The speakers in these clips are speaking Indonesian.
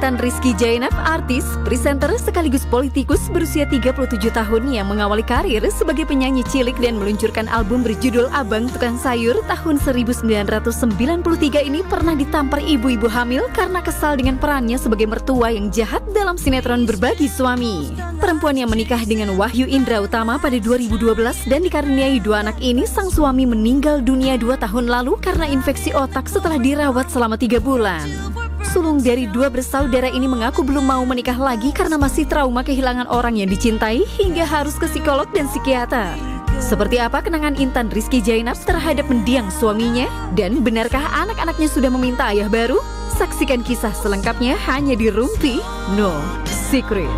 Intan Rizky Zainab, artis, presenter sekaligus politikus berusia 37 tahun yang mengawali karir sebagai penyanyi cilik dan meluncurkan album berjudul Abang Tukang Sayur tahun 1993 ini pernah ditampar ibu-ibu hamil karena kesal dengan perannya sebagai mertua yang jahat dalam sinetron Berbagi Suami. Perempuan yang menikah dengan Wahyu Indra Utama pada 2012 dan dikaruniai 2 anak ini, sang suami meninggal dunia 2 tahun lalu karena infeksi otak setelah dirawat selama 3 bulan. Sulung dari 2 bersaudara ini mengaku belum mau menikah lagi karena masih trauma kehilangan orang yang dicintai hingga harus ke psikolog dan psikiater. Seperti apa kenangan Intan Rizky Zainab terhadap mendiang suaminya? Dan benarkah anak-anaknya sudah meminta ayah baru? Saksikan kisah selengkapnya hanya di Rumpi No Secret.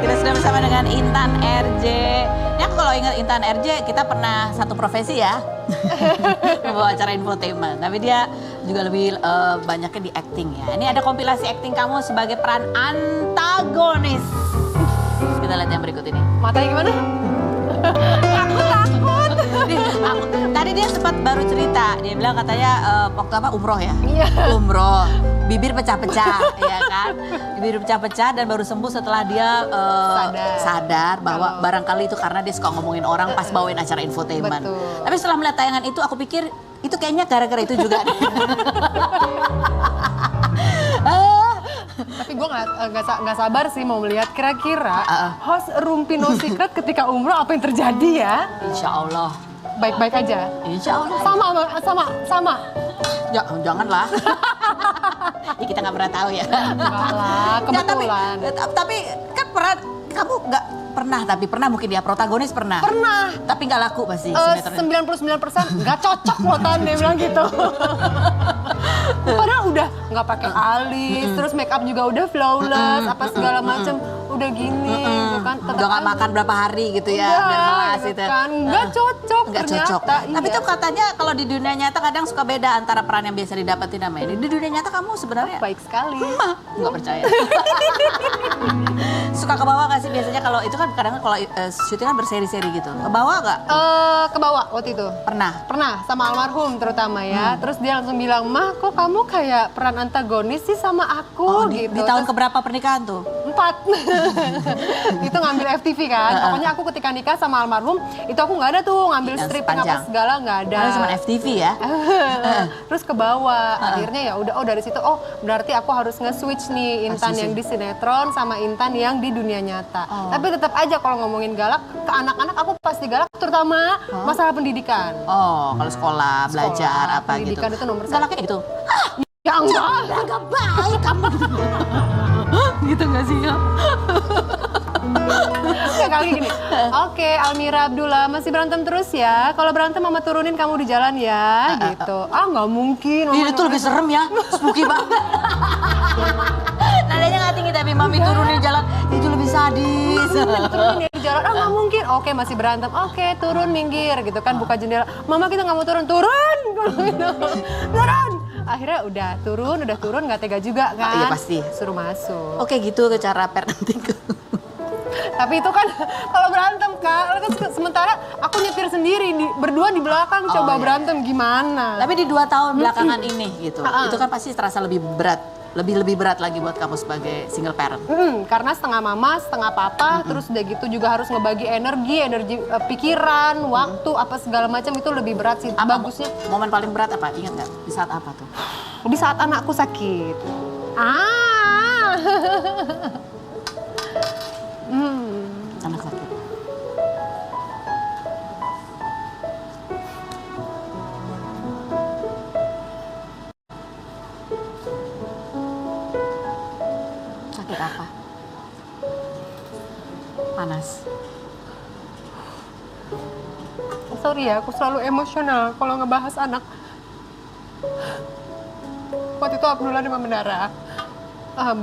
Kita sudah bersama dengan Intan RJ. Ya, kalau ingat Intan RJ, kita pernah satu profesi ya. Membawa acara infotainment. Tapi dia juga lebih banyaknya di acting ya. Ini ada kompilasi acting kamu sebagai peran antagonis. Kita lihat yang berikut ini. Matanya gimana? Aku takut. Tadi dia sempat baru cerita. Dia bilang katanya waktu apa umroh ya? Iya. Umroh. Bibir pecah-pecah, ya kan? Bibir pecah-pecah dan baru sembuh setelah dia sadar bahwa barangkali itu karena dia suka ngomongin orang pas bawain acara infotainment. Betul. Tapi setelah melihat tayangan itu, aku pikir itu kayaknya gara-gara itu juga. Tapi gue nggak sabar sih mau melihat kira-kira host Rumpi No Secret ketika umroh apa yang terjadi ya? Insya Allah. Baik-baik aja. Insya Allah. Sama. Ya, janganlah. Ya, kita nggak pernah tahu ya. Enggak lah, kebetulan. Ya, tapi kan peran kamu nggak pernah, tapi pernah mungkin ya protagonis pernah. Pernah. Tapi nggak laku pasti. 99% nggak cocok loh Tan, dia bilang gitu. Padahal udah nggak pakai alis, terus make up juga udah flawless, apa segala macem udah gini, gitu kan. Udah nggak makan berapa hari gitu ya, biar melas gitu. Kan nggak cocok. Nggak cocok. Tapi tuh katanya kalau di dunia nyata kadang suka beda antara peran yang biasa didapetin sama ini. Di dunia nyata kamu sebenarnya baik sekali. Nggak percaya. Suka ke bawah nggak sih biasanya kalau itu kan kadang kalau syuting kan berseri-seri gitu. Ke bawah nggak? Ke bawah waktu itu. Pernah sama almarhum terutama ya. Terus dia langsung bilang, "Mah, kok kamu kayak peran antagonis sih sama aku?" gitu. Di tahun keberapa pernikahan tuh? 4. Itu ngambil FTV kan. Pokoknya aku ketika nikah sama almarhum itu aku nggak ada tuh ngambil stripping apa segala, nggak ada. Karena cuma FTV ya. Terus ke bawah. Akhirnya ya udah dari situ berarti aku harus nge-switch nih Intan yang di sinetron sama Intan yang di dunia nyata. Tapi tetap aja kalau ngomongin galak ke anak-anak aku pasti galak, terutama masalah pendidikan. Kalau sekolah, belajar apa gitu. Pendidikan itu nomor 1. Galaknya gitu. Ya enggak baik kamu. Gitu nggak sih ya? Ya kali gini. Oke, Almira Abdullah masih berantem terus ya. Kalau berantem mama turunin kamu di jalan ya, gitu. Nggak mungkin. Ini tuh lebih serem ya, spooky banget. Nadanya nggak tinggi tapi mami turunin jalan itu lebih sadis. Turunin di jalan, nggak mungkin. Oke, masih berantem. Oke, turun minggir gitu kan, buka jendela. Mama kita nggak mau turun, turun. Akhirnya udah turun nggak tega juga kan? Iya pasti. Suruh masuk. Oke gitu ke cara parenting. Tapi itu kan kalau berantem Kak, sementara aku nyetir sendiri, berdua di belakang coba berantem gimana? Tapi di 2 tahun belakangan ini gitu, itu kan pasti terasa lebih berat, lebih berat lagi buat kamu sebagai single parent. Karena setengah mama, setengah papa, terus udah gitu juga harus ngebagi energi pikiran, waktu, apa segala macam itu lebih berat sih. Bagusnya. Momen paling berat apa? Ingat nggak? Di saat apa tuh? Di saat anakku sakit. Anak sakit. Sakit apa? Panas. Sorry ya, aku selalu emosional kalau ngebahas anak. Waktu itu Abdullah demam berdarah.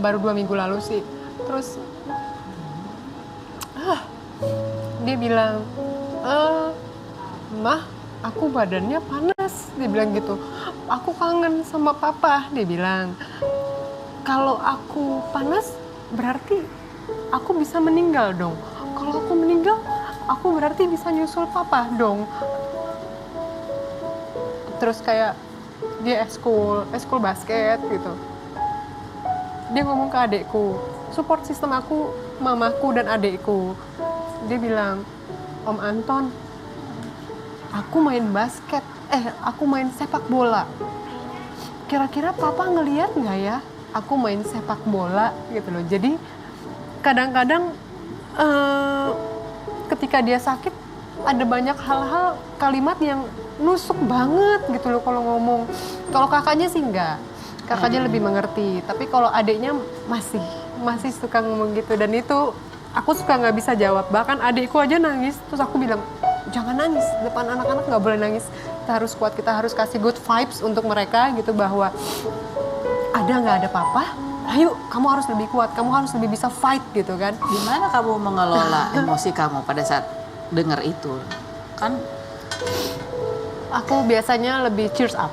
Baru 2 minggu lalu sih. Terus dia bilang, "Mah, aku badannya panas." Dia bilang gitu. "Aku kangen sama papa." Dia bilang, "Kalau aku panas berarti aku bisa meninggal dong. Kalau aku meninggal, aku berarti bisa nyusul papa dong." Terus kayak dia eskul basket gitu. Dia ngomong ke adekku, support system aku mamaku dan adekku. Dia bilang, Om Anton, aku main basket, aku main sepak bola. Kira-kira papa ngeliat nggak ya aku main sepak bola gitu loh. Jadi kadang-kadang ketika dia sakit ada banyak hal-hal kalimat yang nusuk banget gitu loh kalau ngomong. Kalau kakaknya sih enggak, kakaknya lebih mengerti. Tapi kalau adiknya masih suka ngomong gitu, dan itu aku suka nggak bisa jawab. Bahkan adikku aja nangis, terus aku bilang jangan nangis depan anak-anak, nggak boleh nangis. Kita harus kuat, kita harus kasih good vibes untuk mereka gitu, bahwa ada nggak ada papa, ayo kamu harus lebih kuat, kamu harus lebih bisa fight gitu kan. Gimana kamu mengelola emosi kamu pada saat dengar itu? Kan Aku biasanya lebih cheers up.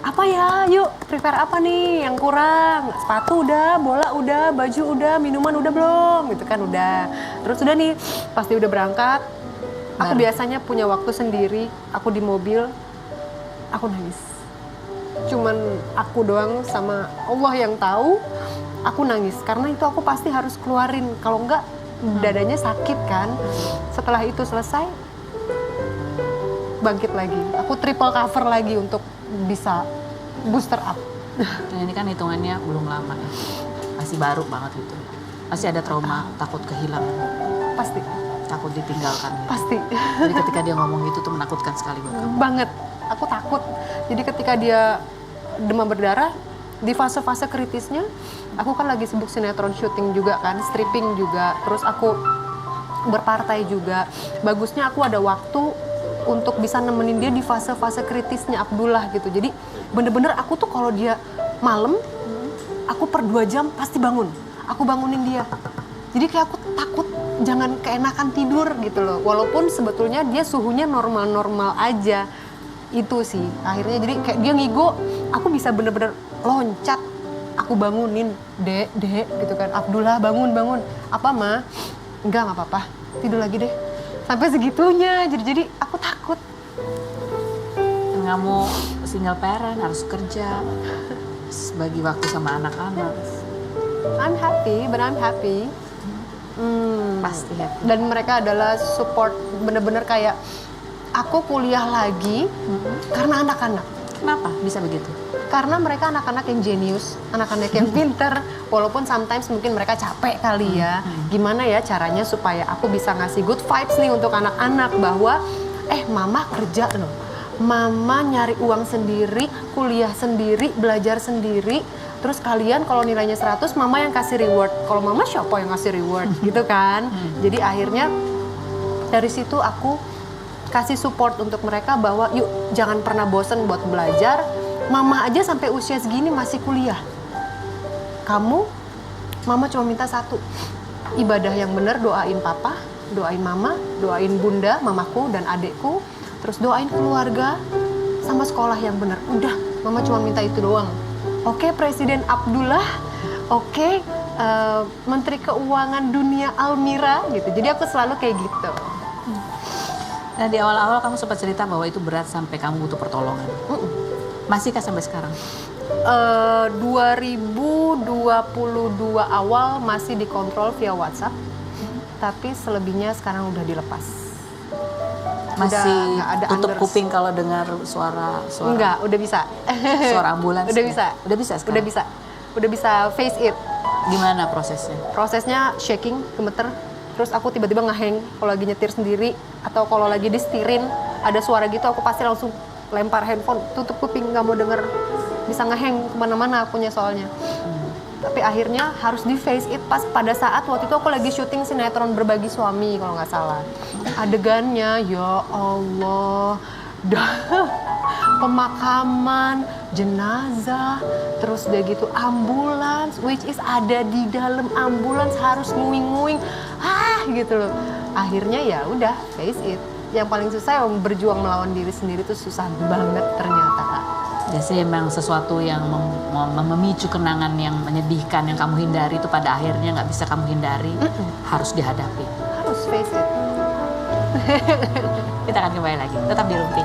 Apa ya, yuk prepare apa nih yang kurang? Sepatu udah, bola udah, baju udah, minuman udah belum? Gitu kan udah. Terus udah nih, pasti udah berangkat. Aku biasanya punya waktu sendiri, aku di mobil, aku nangis. Cuman aku doang sama Allah yang tahu, aku nangis. Karena itu aku pasti harus keluarin, kalau enggak dadanya sakit kan. Setelah itu selesai, bangkit lagi. Aku triple cover lagi untuk bisa booster up. ini kan hitungannya belum lama ya, masih baru banget gitu. Masih ada trauma, takut kehilangan, Pasti, takut ditinggalkan gitu. pasti. Jadi ketika dia ngomong gitu tuh menakutkan sekali buat kamu. Banget, aku takut. Jadi ketika dia demam berdarah, di fase-fase kritisnya, aku kan lagi sibuk sinetron syuting juga kan, stripping juga, terus aku berpartai juga. Bagusnya aku ada waktu untuk bisa nemenin dia di fase-fase kritisnya Abdullah gitu. Jadi bener-bener aku tuh kalau dia malam, aku per 2 jam pasti bangun. Aku bangunin dia. Jadi kayak aku takut jangan keenakan tidur gitu loh. Walaupun sebetulnya dia suhunya normal-normal aja. Itu sih akhirnya, jadi kayak dia ngigo, aku bisa bener-bener loncat. Aku bangunin, dek gitu kan. Abdullah bangun. Apa ma? Enggak apa-apa, tidur lagi deh. Sampai segitunya, jadi aku takut. Dan kamu single parent, harus kerja, bagi waktu sama anak-anak. I'm happy, but I'm happy. Pasti happy. Dan mereka adalah support, bener-bener kayak aku kuliah lagi karena anak-anak. Kenapa bisa begitu? Karena mereka anak-anak yang jenius, anak-anak yang pinter. Walaupun sometimes mungkin mereka capek kali ya. Gimana ya caranya supaya aku bisa ngasih good vibes nih untuk anak-anak, bahwa mama kerja loh. Mama nyari uang sendiri, kuliah sendiri, belajar sendiri. Terus kalian kalau nilainya 100, mama yang kasih reward. Kalau mama siapa yang ngasih reward gitu kan. Jadi akhirnya dari situ aku kasih support untuk mereka bahwa yuk jangan pernah bosen buat belajar. Mama aja sampai usia segini masih kuliah. Mama cuma minta satu, ibadah yang benar, doain papa, doain mama, doain bunda, mamaku dan adekku, terus doain keluarga, sama sekolah yang benar. Udah, mama cuma minta itu doang. Oke, Presiden Abdullah, oke, Menteri Keuangan Dunia Almira gitu. Jadi aku selalu kayak gitu. Nah di awal-awal kamu sempat cerita bahwa itu berat sampai kamu butuh pertolongan. Masihkah sampai sekarang? 2022 awal masih dikontrol via WhatsApp, tapi selebihnya sekarang udah dilepas. Masih nggak ada tutup unders. kuping kalau dengar suara? Enggak, udah bisa. Suara ambulans? Udah ya? bisa. Udah bisa sekarang? Udah bisa face it. Gimana prosesnya? Prosesnya shaking, gemeter, terus aku tiba-tiba ngehang kalau lagi nyetir sendiri, atau kalau lagi disetirin ada suara gitu, aku pasti langsung lempar handphone, tutup kuping, nggak mau denger. Bisa ngehang kemana-mana akunya soalnya. Tapi akhirnya harus di face it pas pada saat waktu itu aku lagi syuting sinetron Berbagi Suami kalau nggak salah. Adegannya ya Allah, pemakaman, jenazah, terus udah gitu ambulans, which is ada di dalam ambulans harus nguing-nguing, gitu loh. Akhirnya ya udah face it. Yang paling susah berjuang melawan diri sendiri tuh susah banget ternyata, Kak. Jadi memang sesuatu yang memicu kenangan yang menyedihkan yang kamu hindari itu pada akhirnya nggak bisa kamu hindari, harus dihadapi. Harus face it. Kita akan kembali lagi, tetap di Rumpi.